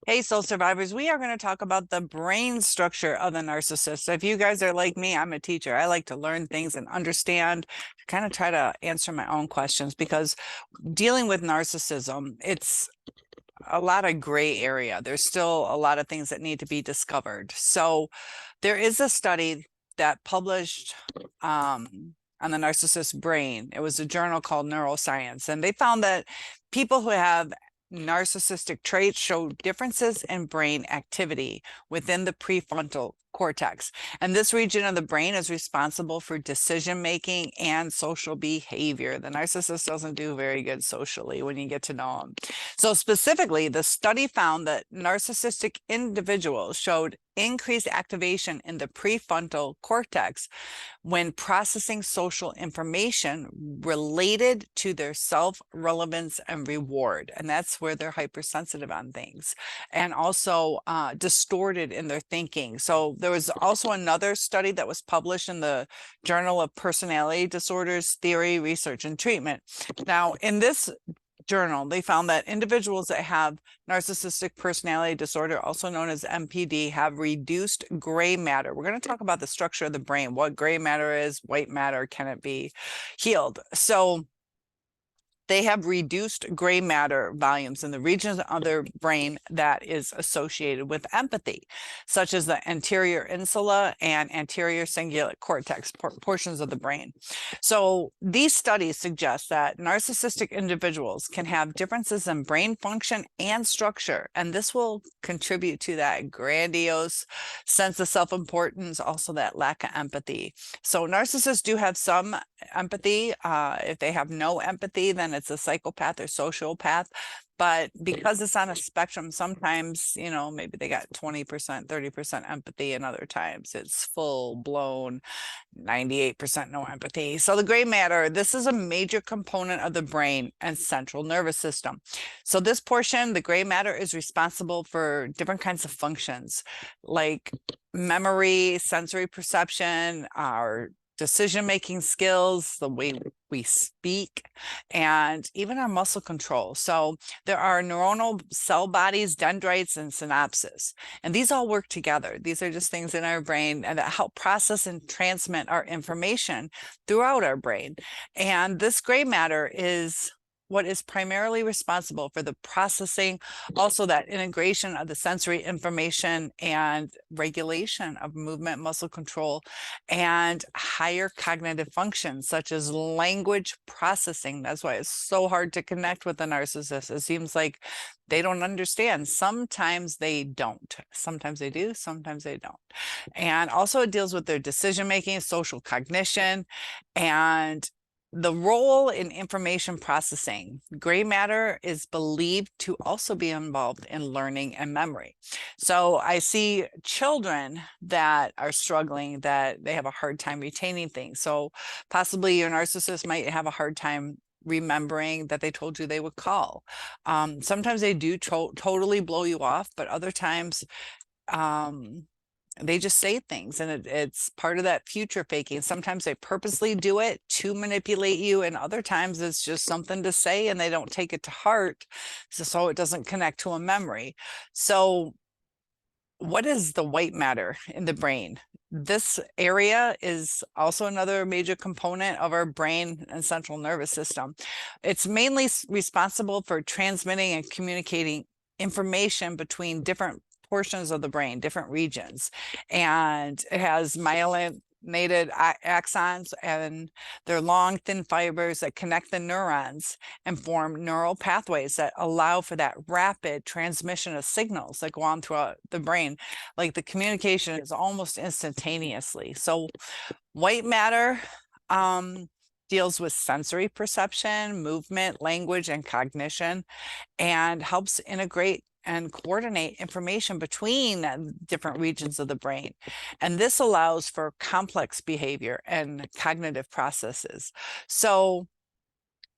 Hey, soul survivors, we are going to talk about the brain structure of the narcissist. So if you guys are like me, I'm a teacher. I like to learn things and understand, kind of try to answer my own questions because dealing with narcissism, it's a lot of gray area. There's still a lot of things that need to be discovered. So there is a study that published on the narcissist's brain. It was a journal called Neuroscience, and they found that people who have narcissistic traits show differences in brain activity within the prefrontal cortex. And this region of the brain is responsible for decision making and social behavior. The narcissist doesn't do very good socially when you get to know them. So specifically, the study found that narcissistic individuals showed increased activation in the prefrontal cortex when processing social information related to their self-relevance and reward. And that's where they're hypersensitive on things and also distorted in their thinking. So there was also another study that was published in the Journal of Personality Disorders, Theory, Research, and Treatment. Now, in this journal, they found that individuals that have narcissistic personality disorder, also known as NPD, have reduced gray matter. We're going to talk about the structure of the brain, what gray matter is, white matter, can it be healed? So they have reduced gray matter volumes in the regions of their brain that is associated with empathy, such as the anterior insula and anterior cingulate cortex portions of the brain. So these studies suggest that narcissistic individuals can have differences in brain function and structure, and this will contribute to that grandiose sense of self-importance, also that lack of empathy. So narcissists do have some empathy. If they have no empathy, then it's a psychopath or sociopath. But because it's on a spectrum, sometimes, you know, maybe they got 20%, 30% empathy, and other times it's full blown 98% no empathy. So the gray matter, this is a major component of the brain and central nervous system. So this portion, the gray matter, is responsible for different kinds of functions like memory, sensory perception, our decision-making skills, the way we speak, and even our muscle control. So there are neuronal cell bodies, dendrites, and synapses, and these all work together. These are just things in our brain that help process and transmit our information throughout our brain. And this gray matter is what is primarily responsible for the processing, also that integration of the sensory information and regulation of movement, muscle control, and higher cognitive functions such as language processing. That's why it's so hard to connect with a narcissist. It seems like they don't understand. Sometimes they don't. Sometimes they do, sometimes they don't. And also it deals with their decision making, social cognition, and the role in information processing. Gray matter is believed to also be involved in learning and memory. So I see children that are struggling, that they have a hard time retaining things. So possibly your narcissist might have a hard time remembering that they told you they would call. Sometimes they do totally blow you off, but other times they just say things, and it's part of that future faking. Sometimes they purposely do it to manipulate you, and other times it's just something to say and they don't take it to heart, so it doesn't connect to a memory. So what is the white matter in the brain? This area is also another major component of our brain and central nervous system. It's mainly responsible for transmitting and communicating information between different portions of the brain, different regions. And it has myelinated axons, and they're long, thin fibers that connect the neurons and form neural pathways that allow for that rapid transmission of signals that go on throughout the brain. Like the communication is almost instantaneously. So white matter deals with sensory perception, movement, language, and cognition, and helps integrate and coordinate information between different regions of the brain. And this allows for complex behavior and cognitive processes. So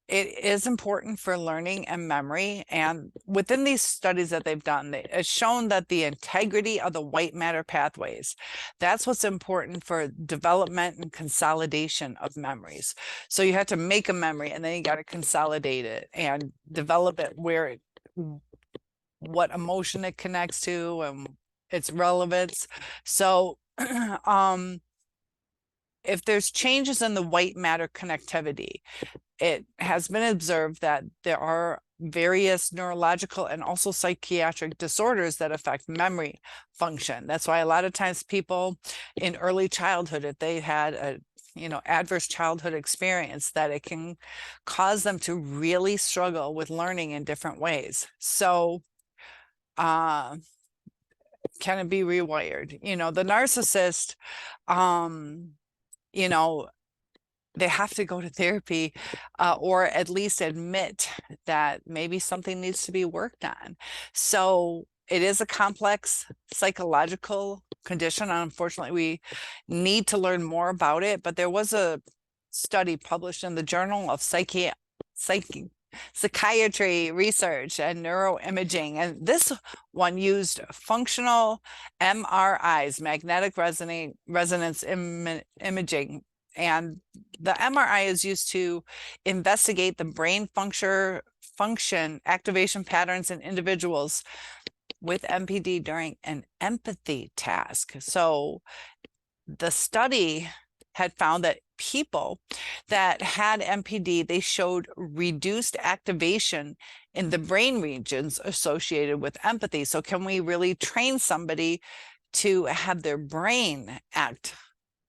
it is important for learning and memory. And within these studies that they've done, it's shown that the integrity of the white matter pathways, that's what's important for development and consolidation of memories. So you have to make a memory, and then you got to consolidate it and develop it what emotion it connects to and its relevance. So if there's changes in the white matter connectivity, it has been observed that there are various neurological and also psychiatric disorders that affect memory function. That's why a lot of times people in early childhood, if they had a adverse childhood experience, that it can cause them to really struggle with learning in different ways. So can it be rewired? The narcissist, you know, they have to go to therapy, or at least admit that maybe something needs to be worked on. So it is a complex psychological condition. Unfortunately, we need to learn more about it, but there was a study published in the Journal of Psychiatry Research and Neuroimaging, and this one used functional MRIs, magnetic resonance imaging, and the MRI is used to investigate the brain function activation patterns in individuals with MPD during an empathy task. So the study had found that people that had MPD, they showed reduced activation in the brain regions associated with empathy. So can we really train somebody to have their brain act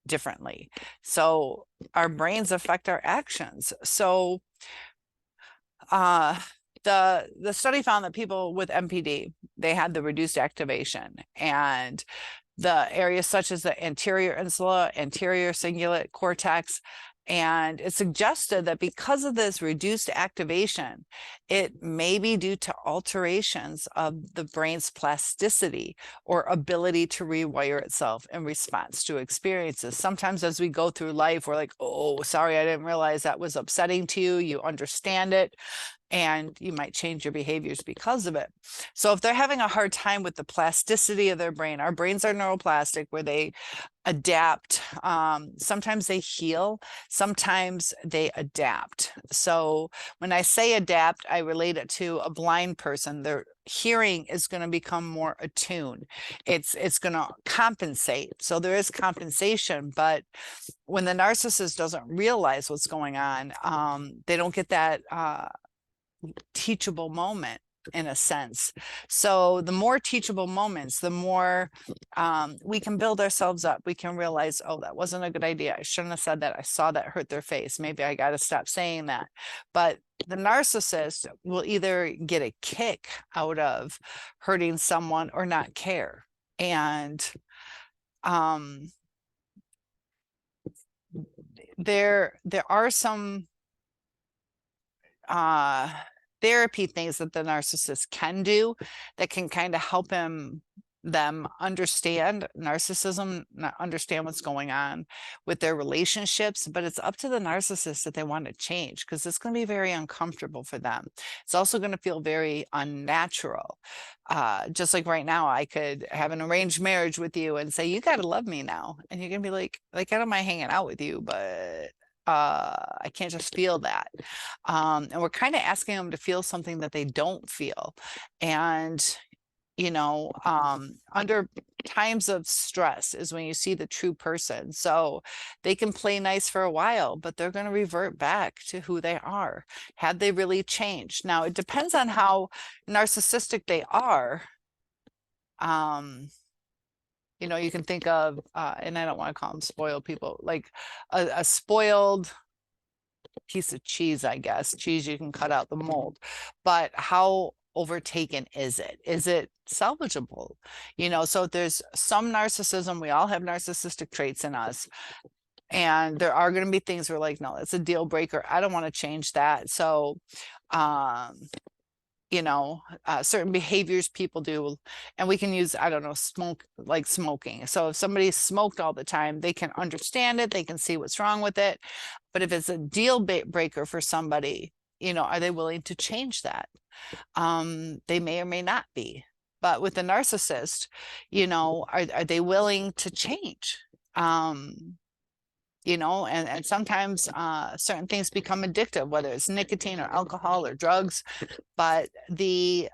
differently? So our brains affect our actions. So the study found that people with MPD, they had the reduced activation, and the areas such as the anterior insula, anterior cingulate cortex. And it suggested that because of this reduced activation, it may be due to alterations of the brain's plasticity or ability to rewire itself in response to experiences. Sometimes as we go through life, we're like, oh, sorry, I didn't realize that was upsetting to you. You understand it, and you might change your behaviors because of it. So if they're having a hard time with the plasticity of their brain, our brains are neuroplastic, where they adapt. Sometimes they heal, sometimes they adapt. So when I say adapt, I relate it to a blind person. Their hearing is going to become more attuned. It's going to compensate. So there is compensation, but when the narcissist doesn't realize what's going on, they don't get that teachable moment, in a sense. So the more teachable moments, the more we can build ourselves up. We can realize, oh, that wasn't a good idea. I shouldn't have said that. I saw that hurt their face. Maybe I got to stop saying that. But the narcissist will either get a kick out of hurting someone or not care. And there are some therapy things that the narcissist can do that can kind of help them understand narcissism, understand what's going on with their relationships. But it's up to the narcissist that they want to change, because it's going to be very uncomfortable for them. It's also going to feel very unnatural. Just like right now, I could have an arranged marriage with you and say, you got to love me now. And you're going to be like, I don't mind hanging out with you, but I can't just feel that. And we're kind of asking them to feel something that they don't feel. And, under times of stress is when you see the true person. So they can play nice for a while, but they're going to revert back to who they are. Have they really changed? Now, it depends on how narcissistic they are. You can think of, and I don't want to call them spoiled people, like a spoiled piece of cheese, I guess. Cheese, you can cut out the mold. But how overtaken is it? Is it salvageable? So there's some narcissism. We all have narcissistic traits in us. And there are going to be things we're like, no, it's a deal breaker. I don't want to change that. So, certain behaviors people do, and we can use, I don't know, like smoking. So if somebody smoked all the time, they can understand it, they can see what's wrong with it. But if it's a deal breaker for somebody, are they willing to change that? They may or may not be. But with the narcissist, are they willing to change? And sometimes certain things become addictive, whether it's nicotine or alcohol or drugs. But the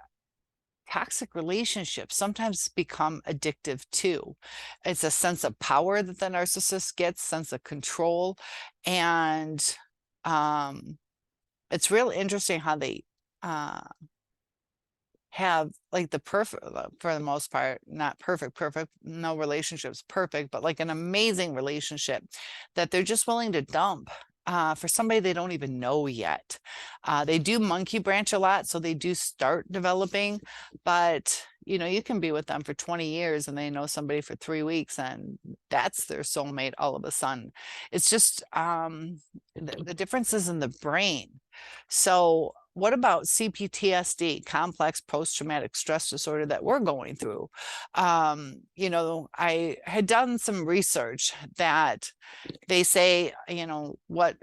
toxic relationships sometimes become addictive too. It's a sense of power that the narcissist gets, sense of control. And it's real interesting how they have like the perfect, for the most part, not perfect, no relationship's perfect, but like an amazing relationship that they're just willing to dump for somebody they don't even know yet. They do monkey branch a lot, so they do start developing, but you know, you can be with them for 20 years and they know somebody for 3 weeks and that's their soulmate all of a sudden. It's just the differences in the brain. So what about CPTSD, complex post-traumatic stress disorder that we're going through? You know, I had done some research that they say, you know, what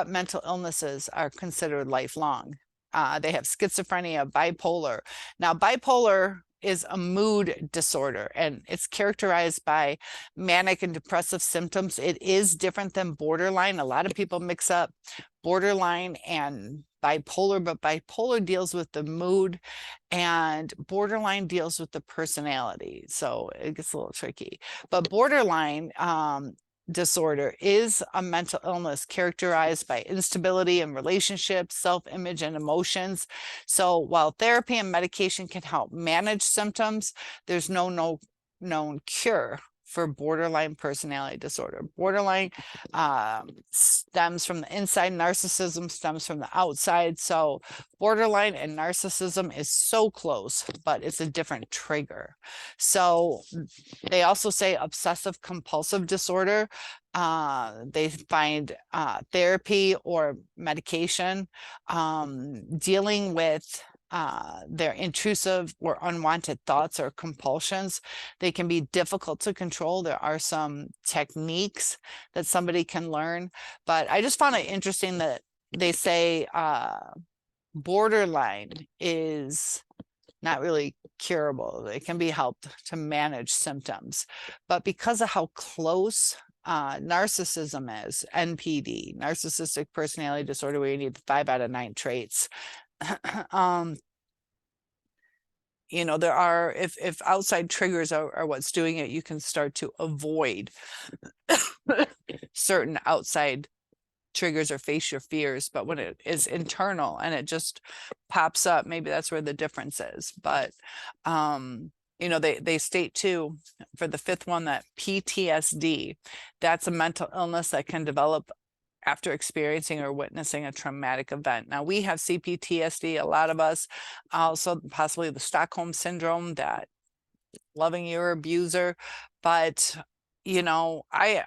mental illnesses are considered lifelong. They have schizophrenia, bipolar. Now, bipolar is a mood disorder and it's characterized by manic and depressive symptoms. It is different than borderline. A lot of people mix up borderline and bipolar, but bipolar deals with the mood and borderline deals with the personality. So it gets a little tricky. But borderline disorder is a mental illness characterized by instability in relationships, self-image, and emotions. So while therapy and medication can help manage symptoms, there's no known cure for borderline personality disorder. Borderline stems from the inside, narcissism stems from the outside. So borderline and narcissism is so close, but it's a different trigger. So they also say obsessive compulsive disorder. They find therapy or medication dealing with their intrusive or unwanted thoughts or compulsions. They can be difficult to control. There are some techniques that somebody can learn, but I just found it interesting that they say borderline is not really curable. It can be helped to manage symptoms, but because of how close narcissism is, NPD, narcissistic personality disorder, where you need 5 out of 9 traits, you know, there are, if outside triggers are what's doing it, you can start to avoid certain outside triggers or face your fears. But when it is internal and it just pops up, maybe that's where the difference is. But you know, they state too, for the 5th one, that PTSD, that's a mental illness that can develop after experiencing or witnessing a traumatic event. Now, we have CPTSD, a lot of us, also possibly the Stockholm syndrome, that loving your abuser. But you know, I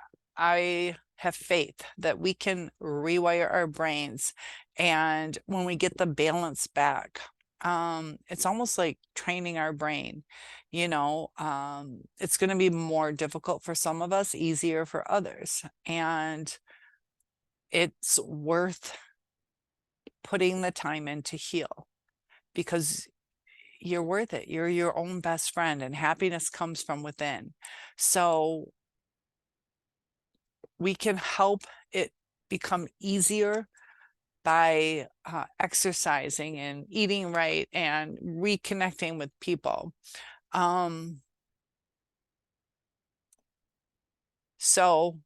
have faith that we can rewire our brains, and when we get the balance back, it's almost like training our brain. You know, it's going to be more difficult for some of us, easier for others, and it's worth putting the time in to heal, because you're worth it. You're your own best friend, and happiness comes from within. So we can help it become easier by exercising and eating right and reconnecting with people. So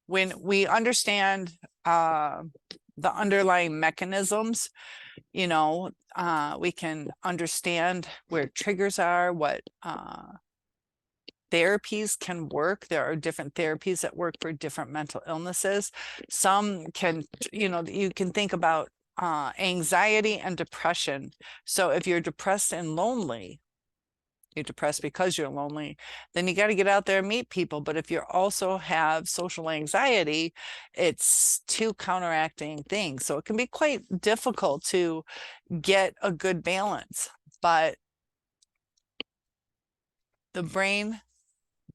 when we understand the underlying mechanisms, you know, we can understand where triggers are, what therapies can work. There are different therapies that work for different mental illnesses. Some can, you know, you can think about anxiety and depression. So if you're depressed and lonely, you're depressed because you're lonely, then you got to get out there and meet people. But if you also have social anxiety, it's 2 counteracting things. So it can be quite difficult to get a good balance. But the brain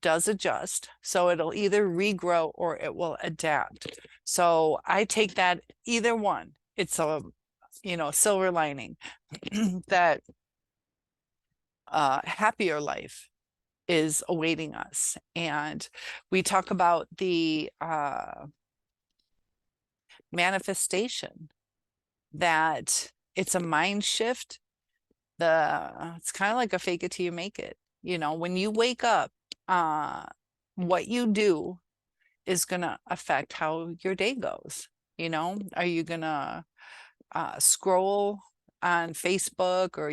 does adjust, so it'll either regrow or it will adapt. So I take that either one. It's a, you know, silver lining that happier life is awaiting us. And we talk about the manifestation, that it's a mind shift It's kind of like a fake it till you make it. You know, when you wake up, what you do is going to affect how your day goes. You know, are you going to scroll on Facebook or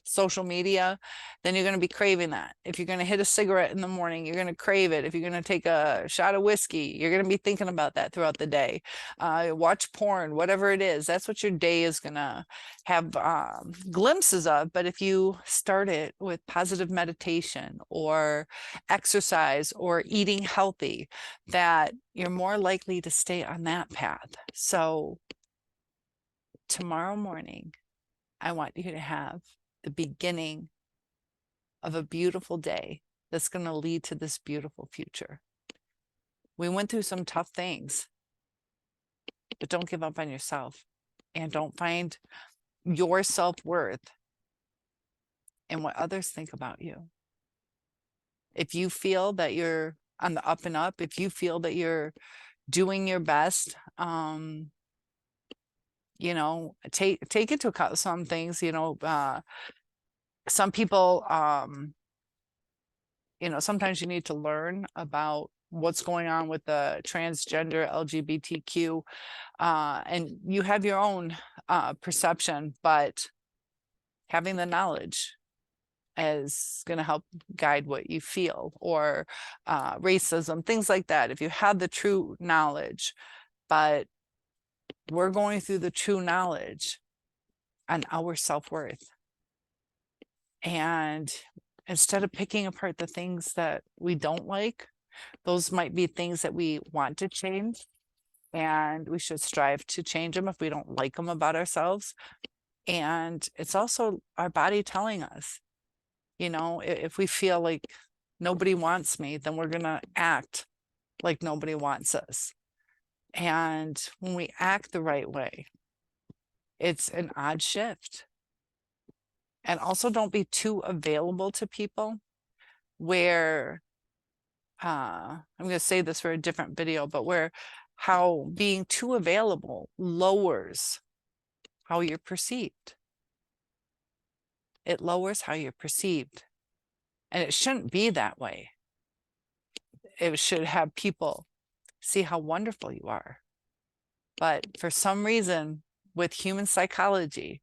social media, then you're going to be craving that. If you're going to hit a cigarette in the morning, you're going to crave it. If you're going to take a shot of whiskey, you're going to be thinking about that throughout the day. Watch porn, whatever it is, that's what your day is going to have glimpses of. But if you start it with positive meditation or exercise or eating healthy, that you're more likely to stay on that path. So tomorrow morning, I want you to have the beginning of a beautiful day that's going to lead to this beautiful future. We went through some tough things, but don't give up on yourself and don't find your self-worth in what others think about you. If you feel that you're on the up and up, if you feel that you're doing your best, you know, take into account some things, you know, some people, you know, sometimes you need to learn about what's going on with the transgender LGBTQ, and you have your own perception, but having the knowledge is going to help guide what you feel, or racism, things like that. If you have the true knowledge, but we're going through the true knowledge on our self-worth. And instead of picking apart the things that we don't like, those might be things that we want to change, and we should strive to change them if we don't like them about ourselves. And it's also our body telling us, you know, if we feel like nobody wants me, then we're going to act like nobody wants us. And when we act the right way, it's an odd shift. And also don't be too available to people, where I'm going to say this for a different video, but where how being too available lowers how you're perceived. It lowers how you're perceived. And it shouldn't be that way. It should have people see how wonderful you are. But for some reason, with human psychology,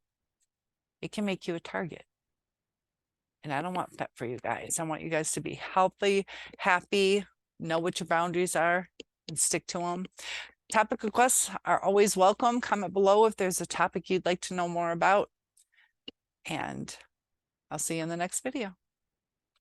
it can make you a target. And I don't want that for you guys. I want you guys to be healthy, happy, know what your boundaries are, and stick to them. Topic requests are always welcome. Comment below if there's a topic you'd like to know more about. And I'll see you in the next video.